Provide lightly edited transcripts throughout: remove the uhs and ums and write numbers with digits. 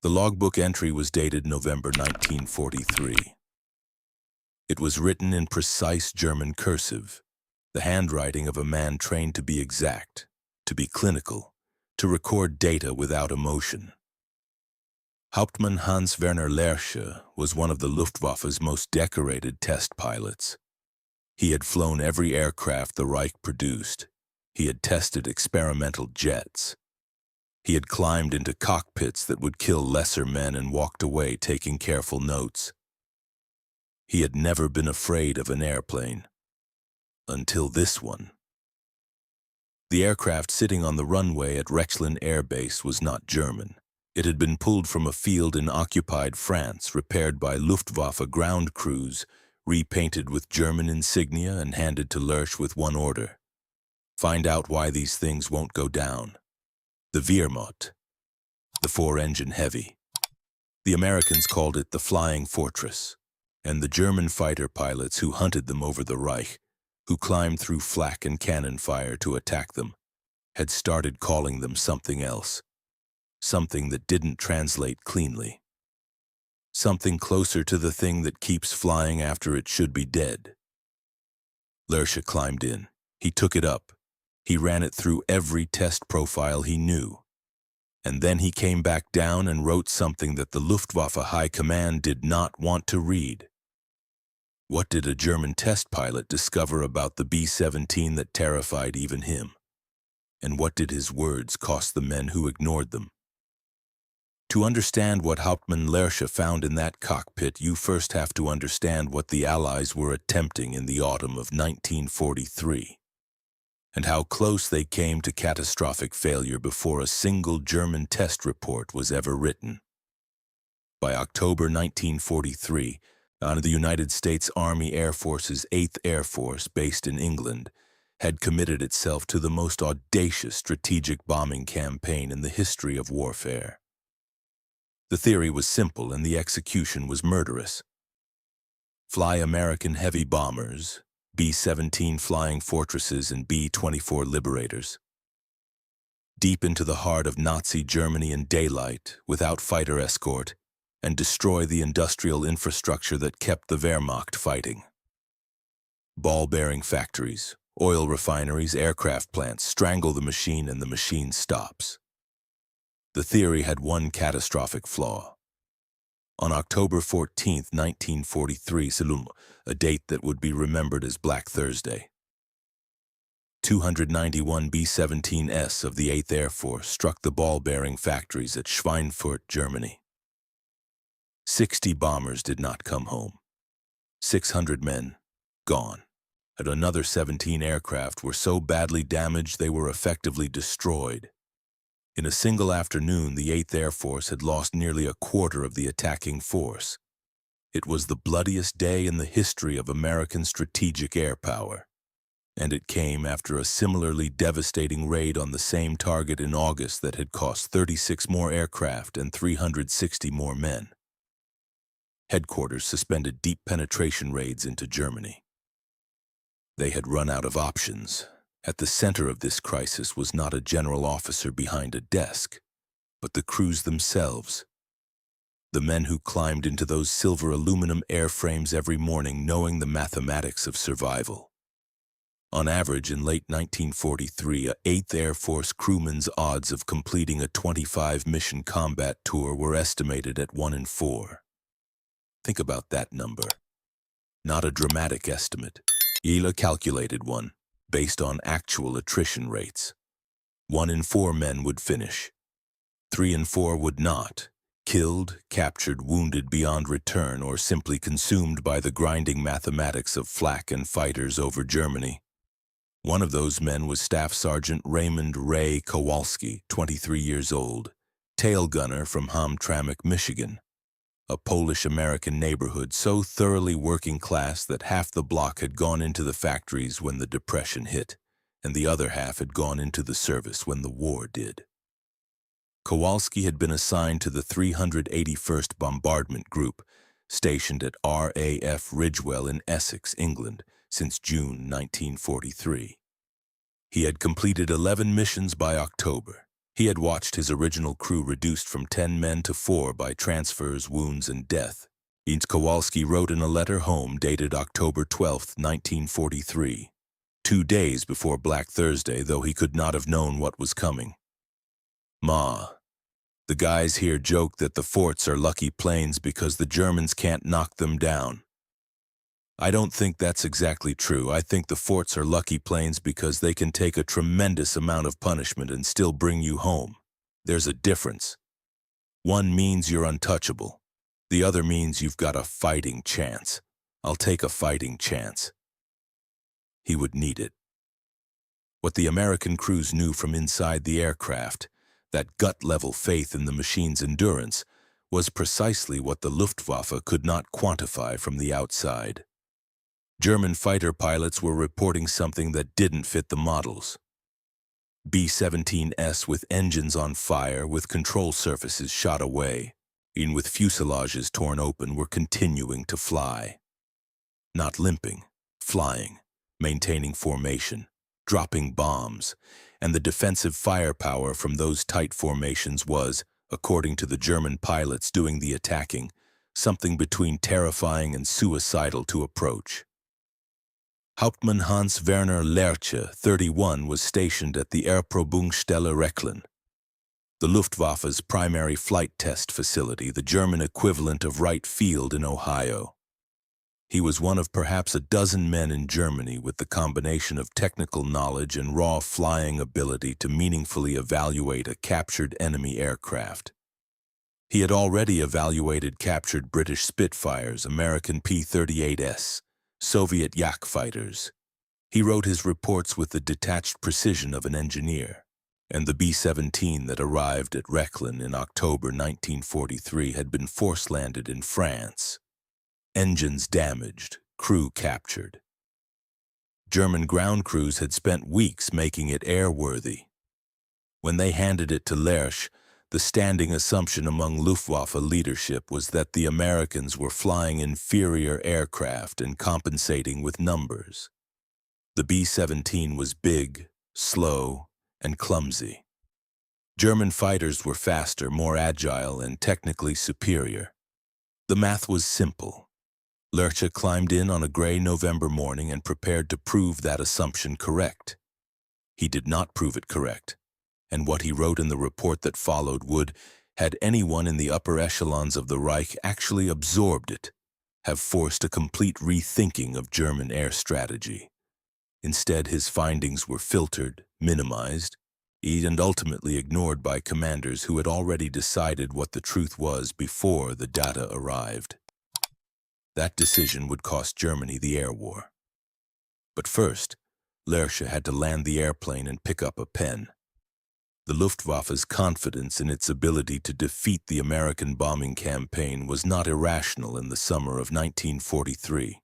The logbook entry was dated November 1943. It was written in precise German cursive, the handwriting of a man trained to be exact, to be clinical, to record data without emotion. Hauptmann Hans-Werner Lerche was one of the Luftwaffe's most decorated test pilots. He had flown every aircraft the Reich produced. He had tested experimental jets. He had climbed into cockpits that would kill lesser men and walked away taking careful notes. He had never been afraid of an airplane. Until this one. The aircraft sitting on the runway at Rexlin Air Base was not German. It had been pulled from a field in occupied France, repaired by Luftwaffe ground crews, repainted with German insignia and handed to Lerche with one order. Find out why these things won't go down. The Wehrmacht, the four-engine heavy. The Americans called it the Flying Fortress, and the German fighter pilots who hunted them over the Reich, who climbed through flak and cannon fire to attack them, had started calling them something else, something that didn't translate cleanly, something closer to the thing that keeps flying after it should be dead. Lerche climbed in. He took it up. He ran it through every test profile he knew. And then he came back down and wrote something that the Luftwaffe High Command did not want to read. What did a German test pilot discover about the B-17 that terrified even him? And what did his words cost the men who ignored them? To understand what Hauptmann Lerche found in that cockpit, you first have to understand what the Allies were attempting in the autumn of 1943. And how close they came to catastrophic failure before a single German test report was ever written. By October 1943, the United States Army Air Force's 8th Air Force, based in England, had committed itself to the most audacious strategic bombing campaign in the history of warfare. The theory was simple and the execution was murderous. Fly American heavy bombers, B-17 Flying Fortresses and B-24 Liberators, deep into the heart of Nazi Germany in daylight, without fighter escort, and destroy the industrial infrastructure that kept the Wehrmacht fighting. Ball-bearing factories, oil refineries, aircraft plants strangle the machine and the machine stops. The theory had one catastrophic flaw. On October 14, 1943, a date that would be remembered as Black Thursday, 291 B-17s of the 8th Air Force struck the ball-bearing factories at Schweinfurt, Germany. 60 bombers did not come home. 600 men, gone. And another 17 aircraft were so badly damaged they were effectively destroyed. In a single afternoon, the 8th Air Force had lost nearly a quarter of the attacking force. It was the bloodiest day in the history of American strategic air power. And it came after a similarly devastating raid on the same target in August that had cost 36 more aircraft and 360 more men. Headquarters suspended deep penetration raids into Germany. They had run out of options. At the center of this crisis was not a general officer behind a desk, but the crews themselves. The men who climbed into those silver aluminum airframes every morning knowing the mathematics of survival. On average, in late 1943, a 8th Air Force crewman's odds of completing a 25-mission combat tour were estimated at 1 in 4. Think about that number. Not a dramatic estimate. Yela calculated one, based on actual attrition rates. 1 in 4 men would finish. 3 in 4 would not, killed, captured, wounded beyond return, or simply consumed by the grinding mathematics of flak and fighters over Germany. One of those men was Staff Sergeant Raymond Ray Kowalski, 23 years old, tail gunner from Hamtramck, Michigan, a Polish-American neighborhood so thoroughly working class that half the block had gone into the factories when the Depression hit, and the other half had gone into the service when the war did. Kowalski had been assigned to the 381st Bombardment Group, stationed at RAF Ridgewell in Essex, England, since June 1943. He had completed 11 missions by October, He had watched his original crew reduced from 10 men to 4 by transfers, wounds, and death. Kowalski wrote in a letter home dated October 12, 1943, 2 days before Black Thursday, though he could not have known what was coming. Ma, the guys here joke that the forts are lucky planes because the Germans can't knock them down. I don't think that's exactly true. I think the forts are lucky planes because they can take a tremendous amount of punishment and still bring you home. There's a difference. One means you're untouchable. The other means you've got a fighting chance. I'll take a fighting chance. He would need it. What the American crews knew from inside the aircraft, that gut-level faith in the machine's endurance, was precisely what the Luftwaffe could not quantify from the outside. German fighter pilots were reporting something that didn't fit the models. B-17s with engines on fire, with control surfaces shot away, and with fuselages torn open, were continuing to fly. Not limping, flying, maintaining formation, dropping bombs, and the defensive firepower from those tight formations was, according to the German pilots doing the attacking, something between terrifying and suicidal to approach. Hauptmann Hans-Werner Lerche, 31, was stationed at the Erprobungsstelle Rechlin, the Luftwaffe's primary flight test facility, the German equivalent of Wright Field in Ohio. He was one of perhaps a dozen men in Germany with the combination of technical knowledge and raw flying ability to meaningfully evaluate a captured enemy aircraft. He had already evaluated captured British Spitfires, American P-38s, Soviet Yak fighters. He wrote his reports with the detached precision of an engineer, and the B-17 that arrived at Rechlin in October 1943 had been force-landed in France. Engines damaged, crew captured. German ground crews had spent weeks making it airworthy. When they handed it to Lerche, the standing assumption among Luftwaffe leadership was that the Americans were flying inferior aircraft and compensating with numbers. The B-17 was big, slow, and clumsy. German fighters were faster, more agile, and technically superior. The math was simple. Lerche climbed in on a gray November morning and prepared to prove that assumption correct. He did not prove it correct, and what he wrote in the report that followed would, had anyone in the upper echelons of the Reich actually absorbed it, have forced a complete rethinking of German air strategy. Instead, his findings were filtered, minimized, and ultimately ignored by commanders who had already decided what the truth was before the data arrived. That decision would cost Germany the air war. But first, Lerche had to land the airplane and pick up a pen. The Luftwaffe's confidence in its ability to defeat the American bombing campaign was not irrational in the summer of 1943.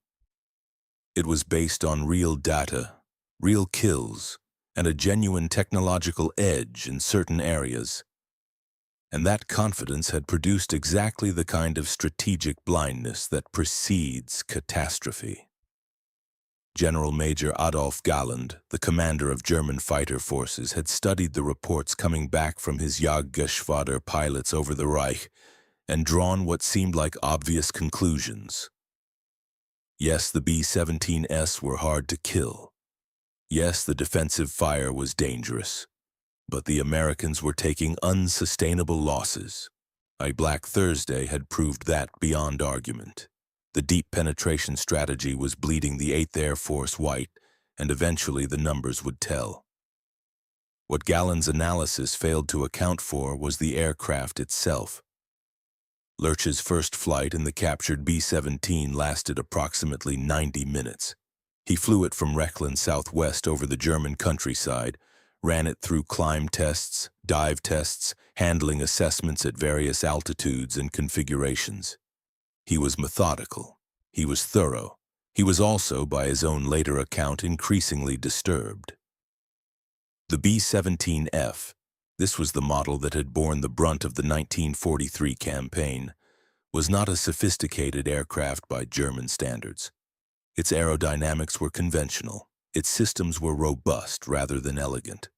It was based on real data, real kills, and a genuine technological edge in certain areas. And that confidence had produced exactly the kind of strategic blindness that precedes catastrophe. General Major Adolf Galland, the commander of German fighter forces, had studied the reports coming back from his Jagdgeschwader pilots over the Reich and drawn what seemed like obvious conclusions. Yes, the B-17s were hard to kill. Yes, the defensive fire was dangerous. But the Americans were taking unsustainable losses. A Black Thursday had proved that beyond argument. The deep penetration strategy was bleeding the 8th Air Force white, and eventually the numbers would tell. What Galland's analysis failed to account for was the aircraft itself. Lerche's first flight in the captured B-17 lasted approximately 90 minutes. He flew it from Rechlin southwest over the German countryside, ran it through climb tests, dive tests, handling assessments at various altitudes and configurations. He was methodical. He was thorough. He was also, by his own later account, increasingly disturbed. The B-17F, this was the model that had borne the brunt of the 1943 campaign, was not a sophisticated aircraft by German standards. Its aerodynamics were conventional. Its systems were robust rather than elegant.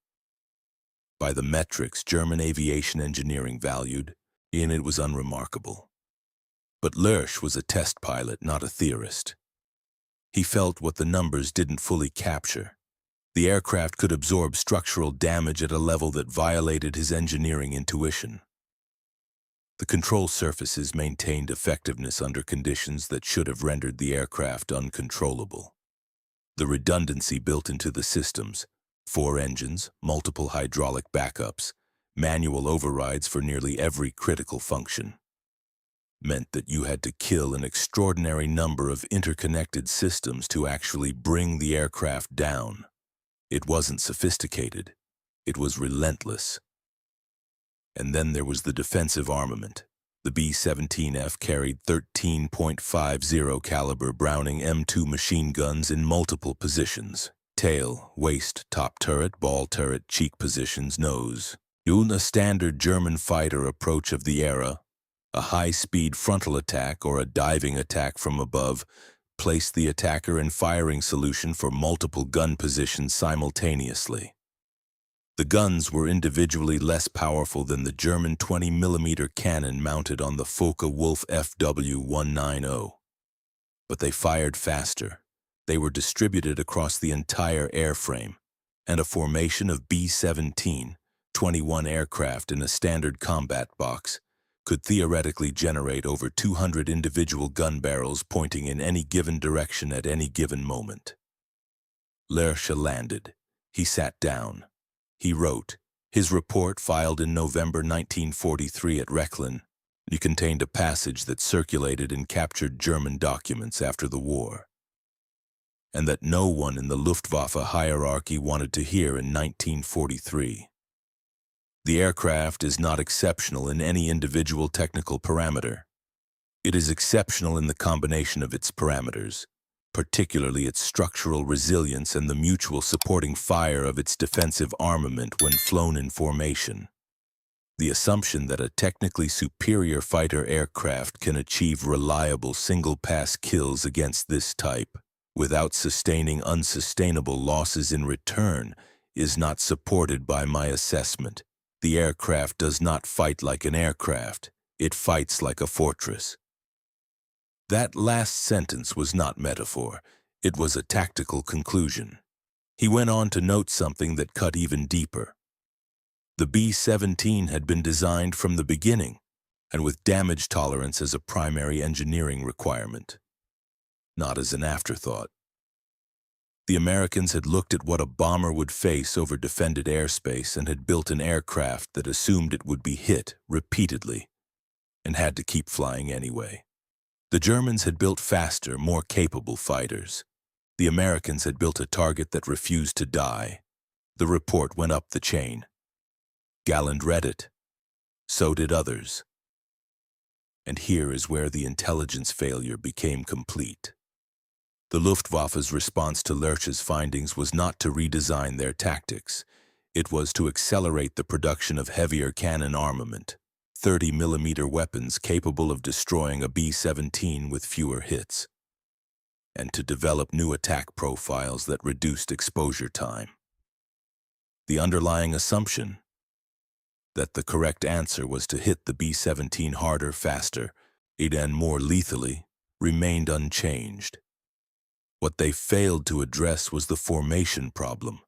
by the metrics German aviation engineering valued, and it was unremarkable. But Lerche was a test pilot, not a theorist. He felt what the numbers didn't fully capture. The aircraft could absorb structural damage at a level that violated his engineering intuition. The control surfaces maintained effectiveness under conditions that should have rendered the aircraft uncontrollable. The redundancy built into the systems, 4 engines, multiple hydraulic backups, manual overrides for nearly every critical function, meant that you had to kill an extraordinary number of interconnected systems to actually bring the aircraft down. It wasn't sophisticated. It was relentless. And then there was the defensive armament. The B-17F carried 13.50 caliber Browning M2 machine guns in multiple positions: tail, waist, top turret, ball turret, cheek positions, nose. A standard German fighter approach of the era, a high-speed frontal attack or a diving attack from above, placed the attacker in firing solution for multiple gun positions simultaneously. The guns were individually less powerful than the German 20mm cannon mounted on the Focke-Wulf FW-190. But they fired faster. They were distributed across the entire airframe, and a formation of B-17, 21 aircraft in a standard combat box, could theoretically generate over 200 individual gun barrels pointing in any given direction at any given moment. Lerche landed. He sat down. He wrote. His report, filed in November 1943 at Rechlin, contained a passage that circulated in captured German documents after the war, and that no one in the Luftwaffe hierarchy wanted to hear in 1943. The aircraft is not exceptional in any individual technical parameter. It is exceptional in the combination of its parameters, particularly its structural resilience and the mutual supporting fire of its defensive armament when flown in formation. The assumption that a technically superior fighter aircraft can achieve reliable single-pass kills against this type without sustaining unsustainable losses in return is not supported by my assessment. The aircraft does not fight like an aircraft. It fights like a fortress. That last sentence was not metaphor. It was a tactical conclusion. He went on to note something that cut even deeper. The B-17 had been designed from the beginning, and with damage tolerance as a primary engineering requirement, not as an afterthought. The Americans had looked at what a bomber would face over defended airspace and had built an aircraft that assumed it would be hit repeatedly and had to keep flying anyway. The Germans had built faster, more capable fighters. The Americans had built a target that refused to die. The report went up the chain. Galland read it. So did others. And here is where the intelligence failure became complete. The Luftwaffe's response to Lerche's findings was not to redesign their tactics. It was to accelerate the production of heavier cannon armament, 30mm weapons capable of destroying a B-17 with fewer hits, and to develop new attack profiles that reduced exposure time. The underlying assumption that the correct answer was to hit the B-17 harder, faster, and more lethally remained unchanged. What they failed to address was the formation problem,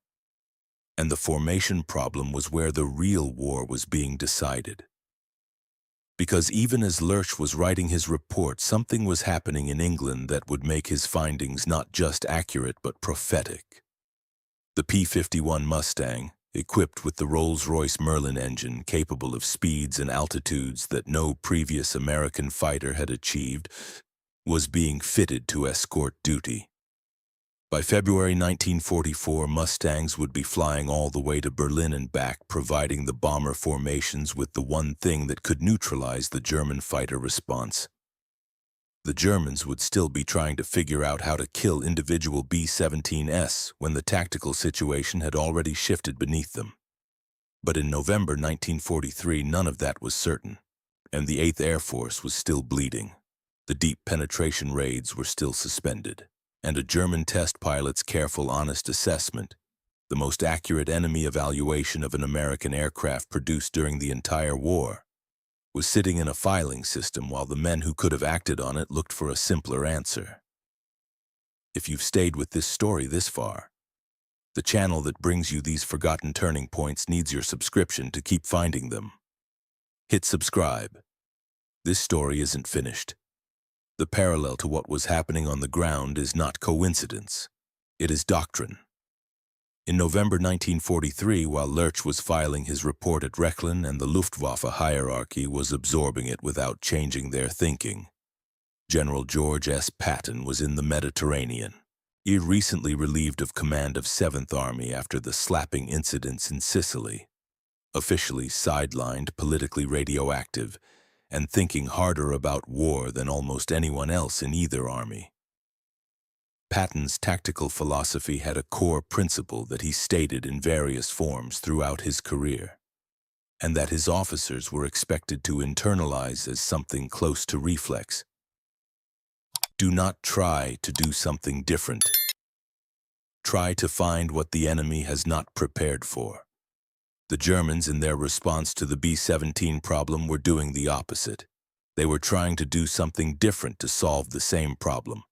and the formation problem was where the real war was being decided. Because even as Lerche was writing his report, something was happening in England that would make his findings not just accurate but prophetic. The P-51 Mustang, equipped with the Rolls-Royce Merlin engine capable of speeds and altitudes that no previous American fighter had achieved, was being fitted to escort duty. By February 1944, Mustangs would be flying all the way to Berlin and back, providing the bomber formations with the one thing that could neutralize the German fighter response. The Germans would still be trying to figure out how to kill individual B-17s when the tactical situation had already shifted beneath them. But in November 1943, none of that was certain, and the 8th Air Force was still bleeding. The deep penetration raids were still suspended, and a German test pilot's careful, honest assessment, the most accurate enemy evaluation of an American aircraft produced during the entire war, was sitting in a filing system while the men who could have acted on it looked for a simpler answer. If you've stayed with this story this far, the channel that brings you these forgotten turning points needs your subscription to keep finding them. Hit subscribe. This story isn't finished. The parallel to what was happening on the ground is not coincidence. It is doctrine. In November 1943, while Lerche was filing his report at Rechlin and the Luftwaffe hierarchy was absorbing it without changing their thinking, General George S. Patton was in the Mediterranean. He recently relieved of command of 7th Army after the slapping incidents in Sicily, officially sidelined, politically radioactive, and thinking harder about war than almost anyone else in either army. Patton's tactical philosophy had a core principle that he stated in various forms throughout his career, and that his officers were expected to internalize as something close to reflex. Do not try to do something different. Try to find what the enemy has not prepared for. The Germans, in their response to the B-17 problem, were doing the opposite. They were trying to do something different to solve the same problem.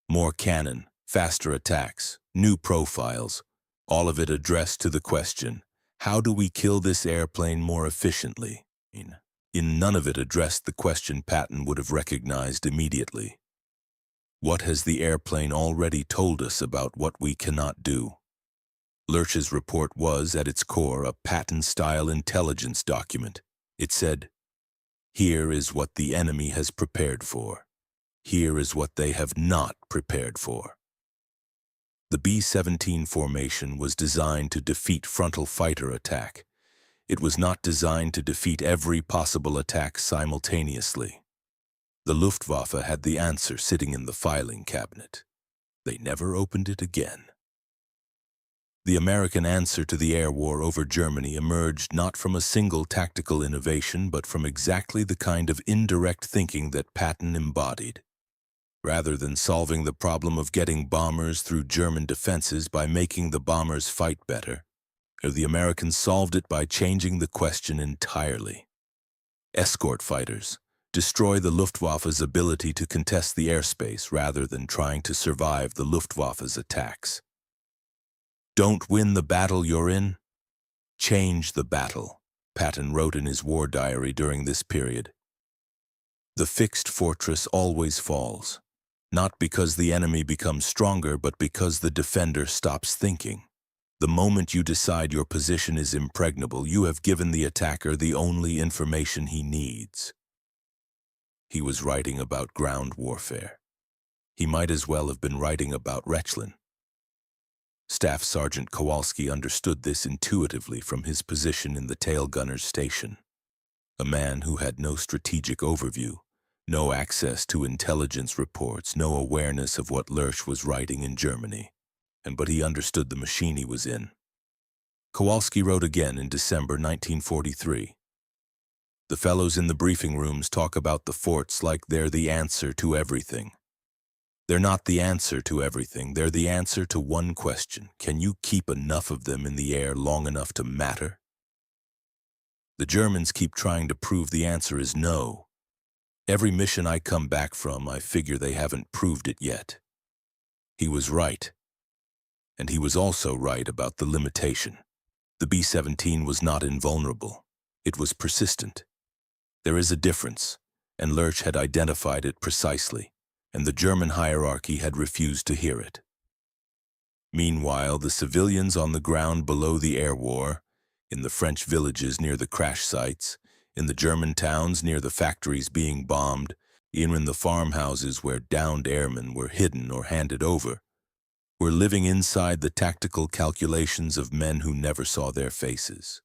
More cannon, faster attacks, new profiles, all of it addressed to the question, how do we kill this airplane more efficiently? In none of it addressed the question Patton would have recognized immediately. What has the airplane already told us about what we cannot do? Lerche's report was, at its core, a Patton-style intelligence document. It said, here is what the enemy has prepared for. Here is what they have not prepared for. The B-17 formation was designed to defeat frontal fighter attack. It was not designed to defeat every possible attack simultaneously. The Luftwaffe had the answer sitting in the filing cabinet. They never opened it again. The American answer to the air war over Germany emerged not from a single tactical innovation, but from exactly the kind of indirect thinking that Patton embodied. Rather than solving the problem of getting bombers through German defenses by making the bombers fight better, the Americans solved it by changing the question entirely. Escort fighters. Destroy the Luftwaffe's ability to contest the airspace rather than trying to survive the Luftwaffe's attacks. Don't win the battle you're in. Change the battle, Patton wrote in his war diary during this period. The fixed fortress always falls, not because the enemy becomes stronger, but because the defender stops thinking. The moment you decide your position is impregnable, you have given the attacker the only information he needs. He was writing about ground warfare. He might as well have been writing about Rechlin. Staff Sergeant Kowalski understood this intuitively from his position in the tail gunner's station. A man who had no strategic overview, no access to intelligence reports, no awareness of what Lerche was writing in Germany, but he understood the machine he was in. Kowalski wrote again in December 1943. The fellows in the briefing rooms talk about the forts like they're the answer to everything. They're not the answer to everything, they're the answer to one question. Can you keep enough of them in the air long enough to matter? The Germans keep trying to prove the answer is no. Every mission I come back from, I figure they haven't proved it yet. He was right. And he was also right about the limitation. The B-17 was not invulnerable. It was persistent. There is a difference, and Lerche had identified it precisely, and the German hierarchy had refused to hear it. Meanwhile, the civilians on the ground below the air war, in the French villages near the crash sites, in the German towns near the factories being bombed, even in the farmhouses where downed airmen were hidden or handed over, were living inside the tactical calculations of men who never saw their faces.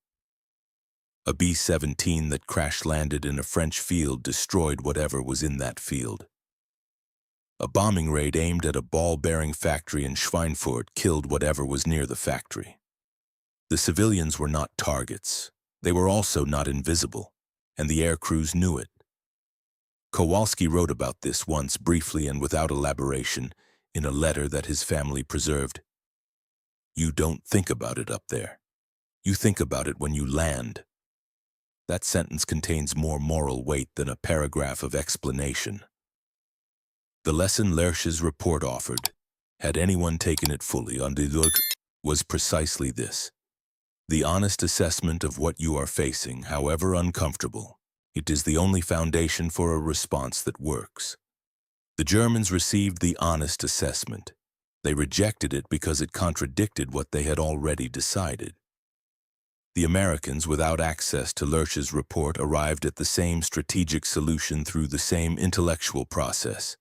A B-17 that crash-landed in a French field destroyed whatever was in that field. A bombing raid aimed at a ball-bearing factory in Schweinfurt killed whatever was near the factory. The civilians were not targets. They were also not invisible, and the air crews knew it. Kowalski wrote about this once briefly and without elaboration in a letter that his family preserved. You don't think about it up there. You think about it when you land. That sentence contains more moral weight than a paragraph of explanation. The lesson Lerche's report offered, had anyone taken it fully on the look, was precisely this. The honest assessment of what you are facing, however uncomfortable, it is the only foundation for a response that works. The Germans received the honest assessment. They rejected it because it contradicted what they had already decided. The Americans, without access to Lerche's report, arrived at the same strategic solution through the same intellectual process.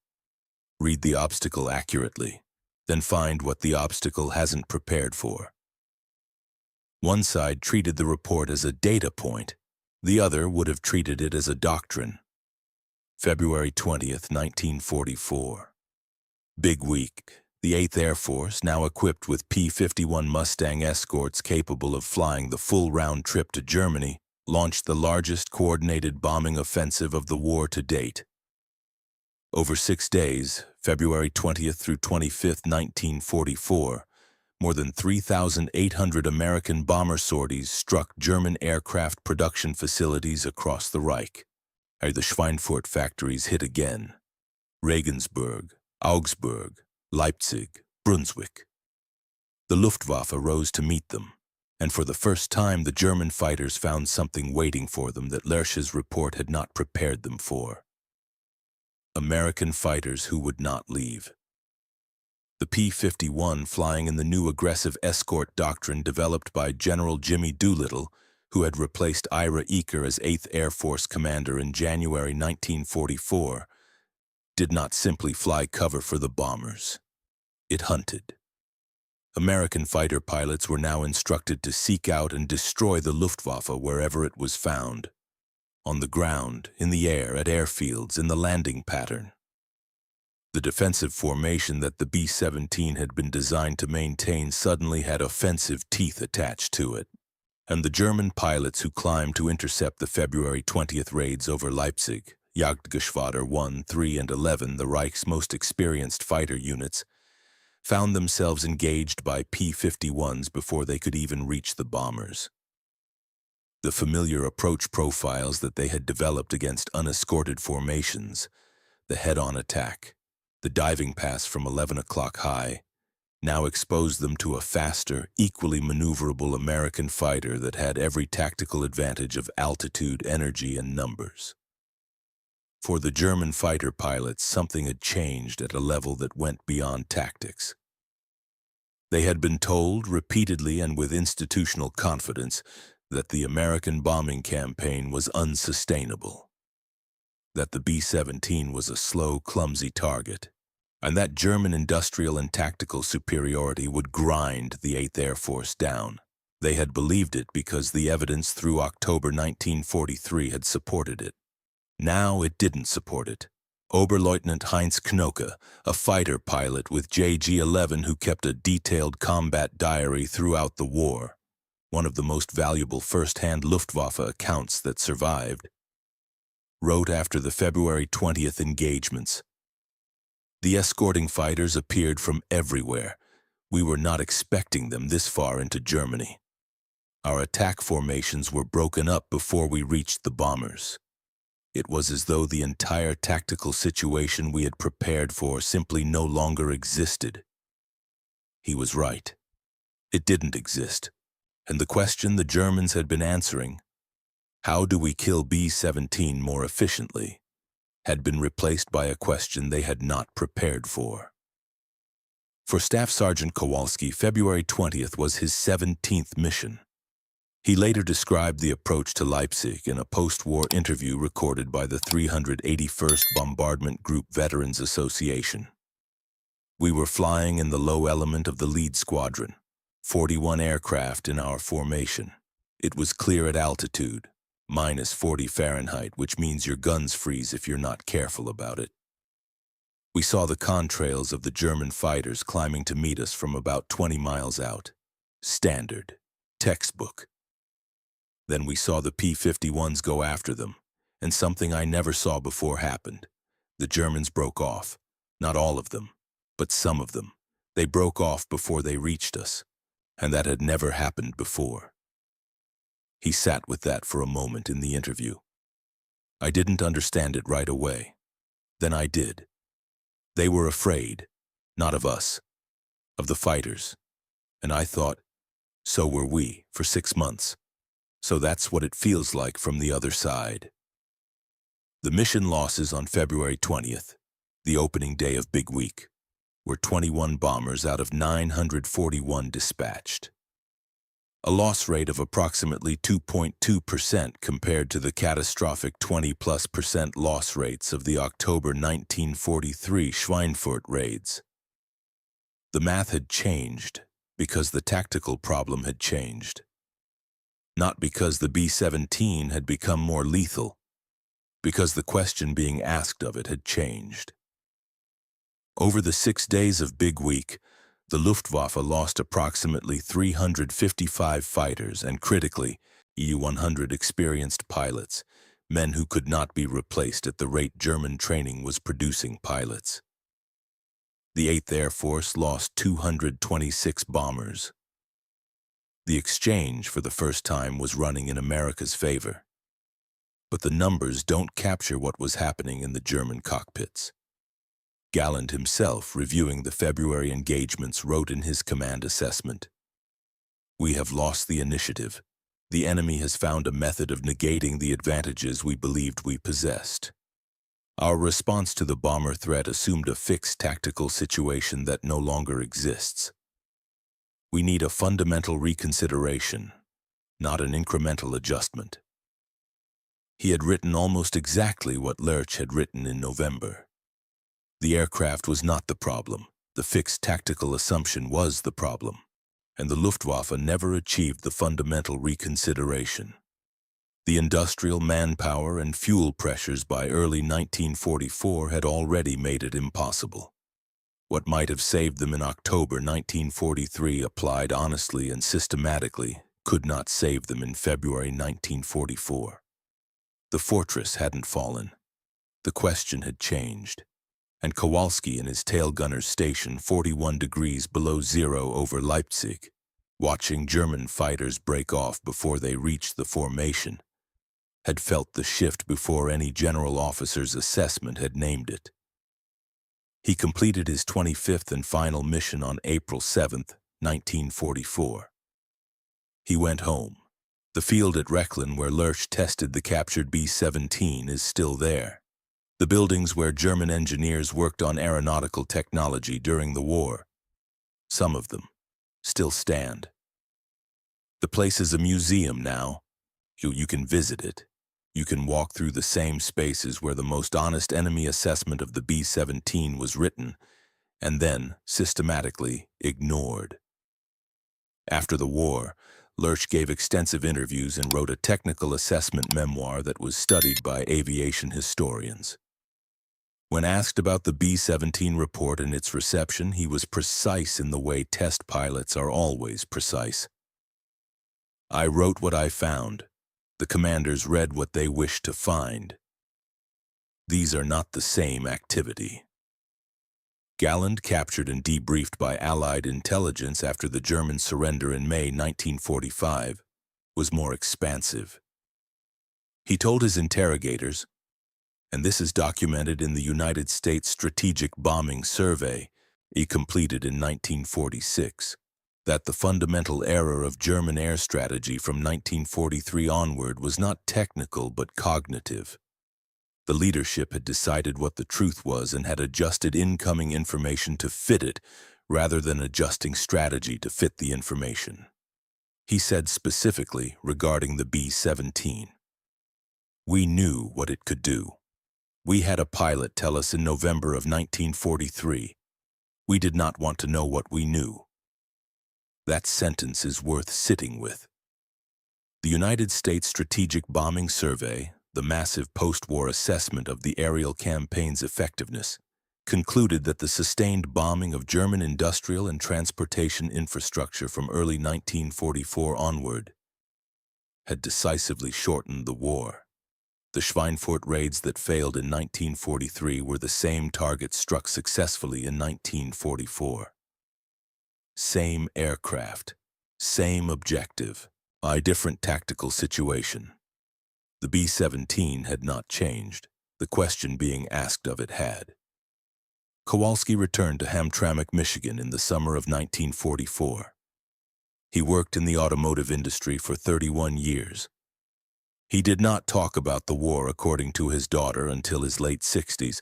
Read the obstacle accurately, then find what the obstacle hasn't prepared for. One side treated the report as a data point. The other would have treated it as a doctrine. February 20th, 1944. Big week. The 8th Air Force, now equipped with P-51 Mustang escorts capable of flying the full round trip to Germany, launched the largest coordinated bombing offensive of the war to date. Over 6 days, February 20th through 25th, 1944, more than 3,800 American bomber sorties struck German aircraft production facilities across the Reich. The Schweinfurt factories hit again. Regensburg, Augsburg, Leipzig, Brunswick. The Luftwaffe rose to meet them, and for the first time the German fighters found something waiting for them that Lerche's report had not prepared them for. American fighters who would not leave. The P-51 flying in the new aggressive escort doctrine developed by General Jimmy Doolittle, who had replaced Ira Eaker as 8th Air Force commander in January 1944, did not simply fly cover for the bombers. It hunted. American fighter pilots were now instructed to seek out and destroy the Luftwaffe wherever it was found. On the ground, in the air, at airfields, in the landing pattern. The defensive formation that the B-17 had been designed to maintain suddenly had offensive teeth attached to it, and the German pilots who climbed to intercept the February 20th raids over Leipzig, Jagdgeschwader 1, 3, and 11, the Reich's most experienced fighter units, found themselves engaged by P-51s before they could even reach the bombers. The familiar approach profiles that they had developed against unescorted formations, the head-on attack, the diving pass from 11 o'clock high, now exposed them to a faster, equally maneuverable American fighter that had every tactical advantage of altitude, energy, and numbers. For the German fighter pilots, something had changed at a level that went beyond tactics. They had been told repeatedly and with institutional confidence that the American bombing campaign was unsustainable, that the B-17 was a slow, clumsy target, and that German industrial and tactical superiority would grind the 8th Air Force down. They had believed it because the evidence through October 1943 had supported it. Now it didn't support it. Oberleutnant Heinz Knoke, a fighter pilot with JG-11 who kept a detailed combat diary throughout the war, one of the most valuable first-hand Luftwaffe accounts that survived, wrote after the February 20th engagements. The escorting fighters appeared from everywhere. We were not expecting them this far into Germany. Our attack formations were broken up before we reached the bombers. It was as though the entire tactical situation we had prepared for simply no longer existed. He was right. It didn't exist. And the question the Germans had been answering, how do we kill B-17 more efficiently, had been replaced by a question they had not prepared for. For Staff Sergeant Kowalski, February 20th was his 17th mission. He later described the approach to Leipzig in a post-war interview recorded by the 381st Bombardment Group Veterans Association. We were flying in the low element of the lead squadron, 41 aircraft in our formation. It was clear at altitude, minus 40 Fahrenheit, which means your guns freeze if you're not careful about it. We saw the contrails of the German fighters climbing to meet us from about 20 miles out. Standard. Textbook. Then we saw the P-51s go after them, and something I never saw before happened. The Germans broke off. Not all of them, but some of them. They broke off before they reached us. and that had never happened before. He sat with that for a moment in the interview. I didn't understand it right away. Then I did. They were afraid, not of us, of the fighters. And I thought, so were we, for 6 months. So that's what it feels like from the other side. The mission losses on February 20th, the opening day of Big Week, were 21 bombers out of 941 dispatched. A loss rate of approximately 2.2% compared to the catastrophic 20+% loss rates of the October 1943 Schweinfurt raids. The math had changed because the tactical problem had changed. Not because the B-17 had become more lethal, because the question being asked of it had changed. Over the 6 days of Big Week, the Luftwaffe lost approximately 355 fighters and, critically, EU-100 experienced pilots, men who could not be replaced at the rate German training was producing pilots. The 8th Air Force lost 226 bombers. The exchange, for the first time, was running in America's favor. But the numbers don't capture what was happening in the German cockpits. Galland himself, reviewing the February engagements, wrote in his command assessment, "We have lost the initiative. The enemy has found a method of negating the advantages we believed we possessed. Our response to the bomber threat assumed a fixed tactical situation that no longer exists. We need a fundamental reconsideration, not an incremental adjustment." He had written almost exactly what Lerche had written in November. The aircraft was not the problem. The fixed tactical assumption was the problem, and the Luftwaffe never achieved the fundamental reconsideration. The industrial manpower and fuel pressures by early 1944 had already made it impossible. What might have saved them in October 1943, applied honestly and systematically, could not save them in February 1944. The fortress hadn't fallen. The question had changed. And Kowalski in his tail gunner's station 41 degrees below zero over Leipzig, watching German fighters break off before they reached the formation, had felt the shift before any general officer's assessment had named it. He completed his 25th and final mission on April 7, 1944. He went home. The field at Rechlin where Lerche tested the captured B-17 is still there. The buildings where German engineers worked on aeronautical technology during the war, some of them, still stand. The place is a museum now. You can visit it. You can walk through the same spaces where the most honest enemy assessment of the B-17 was written, and then systematically ignored. After the war, Lerche gave extensive interviews and wrote a technical assessment memoir that was studied by aviation historians. When asked about the B-17 report and its reception, he was precise in the way test pilots are always precise. "I wrote what I found. The commanders read what they wished to find. These are not the same activity." Galland, captured and debriefed by Allied intelligence after the German surrender in May 1945, was more expansive. He told his interrogators, and this is documented in the United States Strategic Bombing Survey, he completed in 1946, that the fundamental error of German air strategy from 1943 onward was not technical but cognitive. The leadership had decided what the truth was and had adjusted incoming information to fit it, rather than adjusting strategy to fit the information. He said specifically regarding the B-17, "We knew what it could do. We had a pilot tell us in November of 1943. We did not want to know what we knew." That sentence is worth sitting with. The United States Strategic Bombing Survey, the massive post-war assessment of the aerial campaign's effectiveness, concluded that the sustained bombing of German industrial and transportation infrastructure from early 1944 onward had decisively shortened the war. The Schweinfurt raids that failed in 1943 were the same targets struck successfully in 1944. Same aircraft, Same objective, a different tactical situation. The B-17 had not changed. The question being asked of it had. Kowalski returned to Hamtramck, Michigan in the summer of 1944. He worked in the automotive industry for 31 years. He did not talk about the war, according to his daughter, until his late 60s.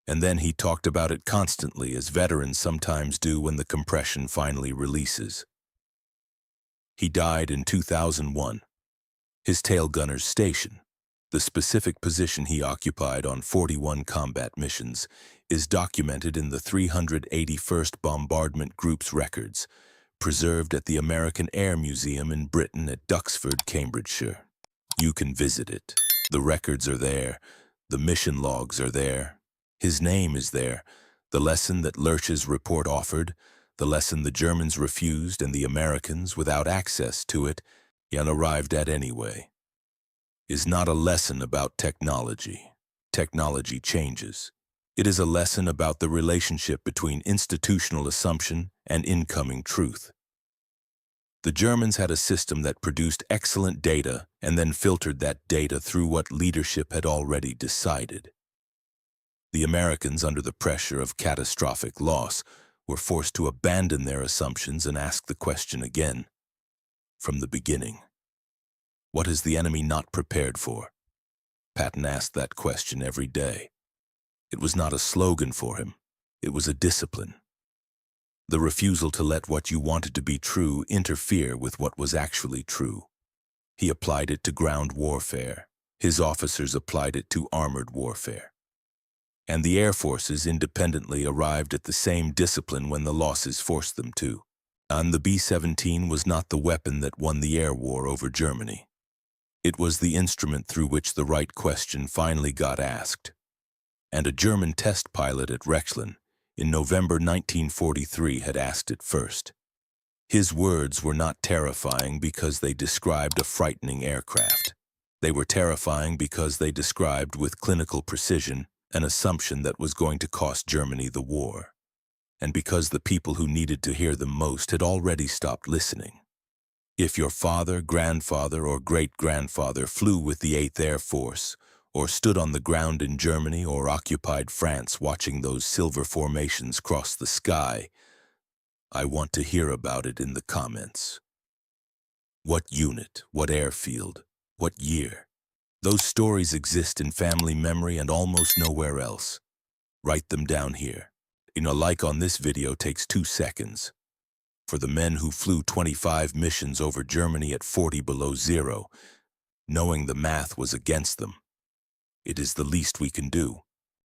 And then he talked about it constantly, as veterans sometimes do when the compression finally releases. He died in 2001. His tail gunner's station, the specific position he occupied on 41 combat missions, is documented in the 381st Bombardment Group's records, preserved at the American Air Museum in Britain at Duxford, Cambridgeshire. You can visit it. The records are there. The mission logs are there. His name is there. The lesson that Lerche's report offered, the lesson the Germans refused and the Americans, without access to it, yet arrived at anyway, is not a lesson about technology. Technology changes. It is a lesson about the relationship between institutional assumption and incoming truth. The Germans had a system that produced excellent data and then filtered that data through what leadership had already decided. The Americans, under the pressure of catastrophic loss, were forced to abandon their assumptions and ask the question again, from the beginning. What is the enemy not prepared for? Patton asked that question every day. It was not a slogan for him. It was a discipline. The refusal to let what you wanted to be true interfere with what was actually true. He applied it to ground warfare. His officers applied it to armored warfare. And the Air Forces independently arrived at the same discipline when the losses forced them to. And the B-17 was not the weapon that won the air war over Germany. It was the instrument through which the right question finally got asked. And a German test pilot at Rechlen in November 1943 had asked it first. His words were not terrifying because they described a frightening aircraft. They were terrifying because they described with clinical precision an assumption that was going to cost Germany the war, and because the people who needed to hear them most had already stopped listening. If your father, grandfather, or great-grandfather flew with the 8th Air Force, or stood on the ground in Germany or occupied France watching those silver formations cross the sky, I want to hear about it in the comments. What unit, what airfield, what year? Those stories exist in family memory and almost nowhere else. Write them down here. A like on this video takes 2 seconds. For the men who flew 25 missions over Germany at 40 below zero, knowing the math was against them, it is the least we can do.